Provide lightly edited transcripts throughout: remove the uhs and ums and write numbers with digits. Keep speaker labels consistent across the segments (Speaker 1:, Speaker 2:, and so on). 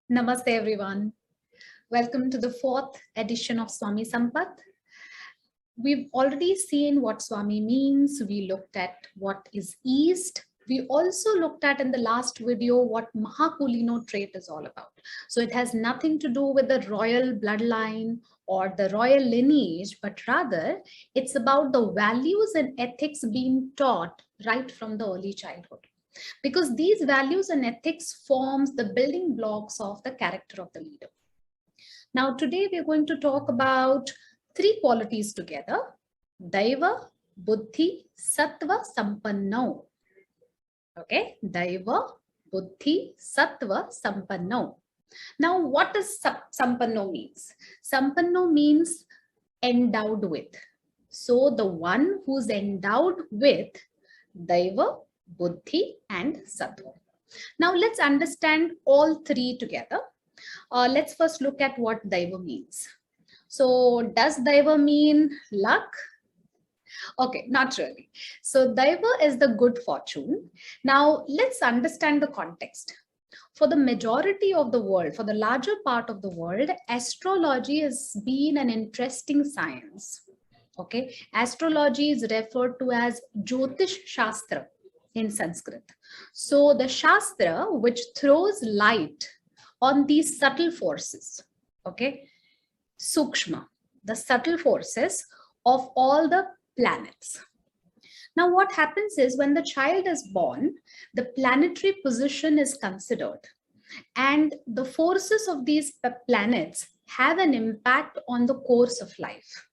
Speaker 1: Namaste everyone. Welcome to the fourth edition of Swami Sampath. We've already seen what Swami means. We looked at what is East. We also looked at in the last video what Mahakulino trait is all about. So it has nothing to do with the royal bloodline or the royal lineage, but rather it's about the values and ethics being taught right from the early childhood. Because these values and ethics forms the building blocks of the character of the leader. Now, today we're going to talk about three qualities together: Daiva, Buddhi, Sattva, Sampanno. Okay, Daiva, Buddhi, Sattva, Sampanno. Now, what does Sampanno means? Sampanno means endowed with. So, the one who's endowed with Daiva, Buddhi, and Sattva. Now, let's understand all three together. Let's first look at what Daiva means. So does Daiva mean luck? Okay, not really. So Daiva is the good fortune. Now let's understand the context. For the majority of the world, for the larger part of the world, astrology has been an interesting science. Okay, astrology is referred to as Jyotish Shastra in Sanskrit. So the Shastra which throws light on these subtle forces, okay, Sukshma, the subtle forces of all the planets. Now, what happens is when the child is born, the planetary position is considered, and the forces of these planets have an impact on the course of life.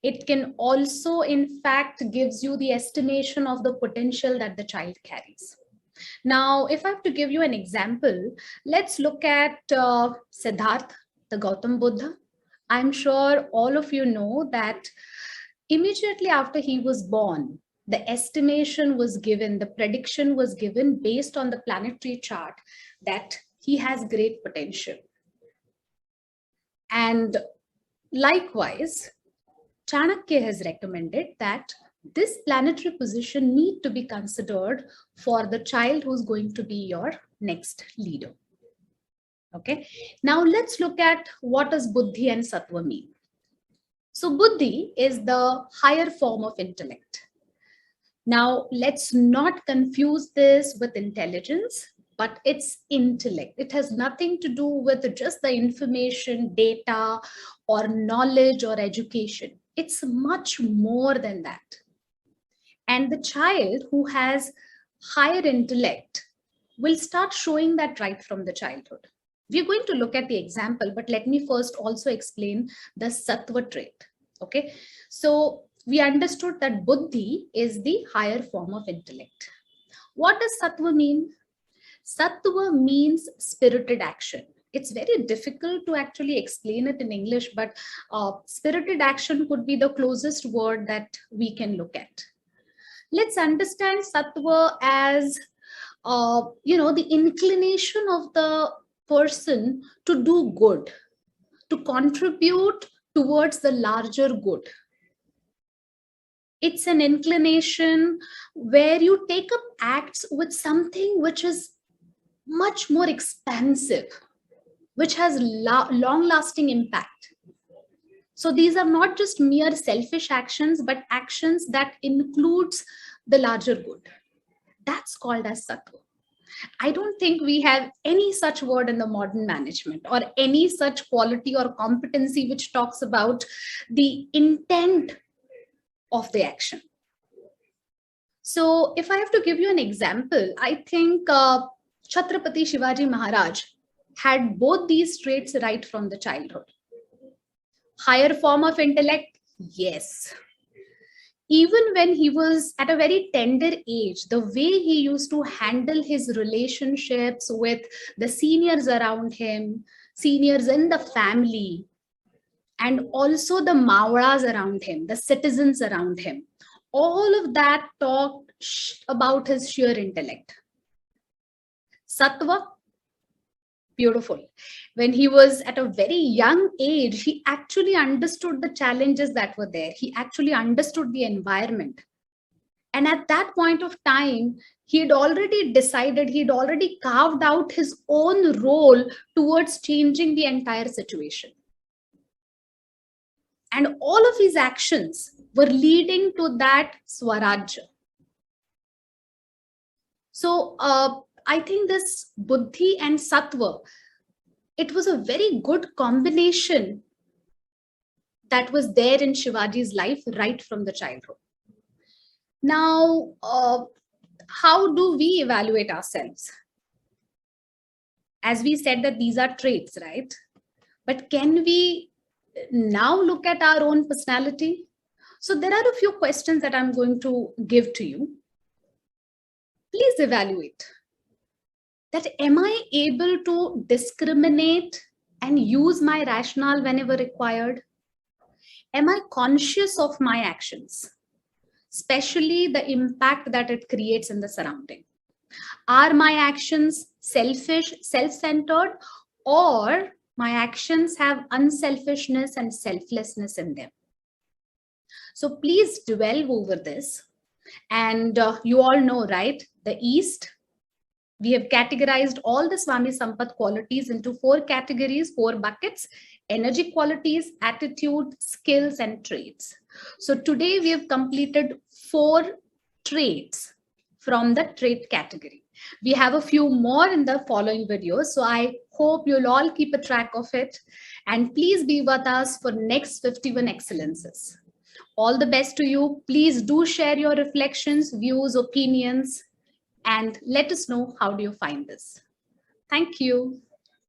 Speaker 1: It can also, in fact, gives you the estimation of the potential that the child carries. Now, if I have to give you an example, let's look at Siddhartha, the Gautam Buddha. I'm sure all of you know that immediately after he was born, the estimation was given, the prediction was given based on the planetary chart that he has great potential. And likewise, Chanakya has recommended that this planetary position need to be considered for the child who's going to be your next leader. Okay, now let's look at what does Buddhi and Sattva mean. So Buddhi is the higher form of intellect. Now let's not confuse this with intelligence, but it's intellect. It has nothing to do with just the information, data, or knowledge or education. It's much more than that. And the child who has higher intellect will start showing that right from the childhood. We're going to look at the example, but let me first also explain the Sattva trait. Okay, so we understood that Buddhi is the higher form of intellect. What does Sattva mean? Sattva means spirited action. It's very difficult to actually explain it in English, but spirited action could be the closest word that we can look at. Let's understand Sattva as, the inclination of the person to do good, to contribute towards the larger good. It's an inclination where you take up acts with something which is much more expansive, which has long-lasting impact. So these are not just mere selfish actions, but actions that includes the larger good. That's called as Sattva. I don't think we have any such word in the modern management or any such quality or competency which talks about the intent of the action. So if I have to give you an example, I think Chhatrapati Shivaji Maharaj had both these traits right from the childhood. Higher form of intellect, yes. Even when he was at a very tender age, the way he used to handle his relationships with the seniors around him, seniors in the family, and also the Mauras around him, the citizens around him, all of that talked about his sheer intellect. Sattva, beautiful. When he was at a very young age, he actually understood the challenges that were there. He actually understood the environment. And at that point of time, he'd already decided, he'd already carved out his own role towards changing the entire situation. And all of his actions were leading to that Swarajya. So I think this Buddhi and Sattva, it was a very good combination that was there in Shivaji's life right from the childhood. Now, how do we evaluate ourselves? As we said that these are traits, right? But can we now look at our own personality? So there are a few questions that I'm going to give to you. Please evaluate that, am I able to discriminate and use my rationale whenever required? Am I conscious of my actions, especially the impact that it creates in the surrounding? Are my actions selfish, self-centered, or my actions have unselfishness and selflessness in them? So please dwell over this. And you all know, right? The East, we have categorized all the Swami Sampath qualities into 4 categories, 4 buckets: energy qualities, attitude, skills, and traits. So today we have completed 4 traits from the trait category. We have a few more in the following videos. So I hope you'll all keep a track of it. And please be with us for next 51 excellences. All the best to you. Please do share your reflections, views, opinions, and let us know how do you find this. Thank you.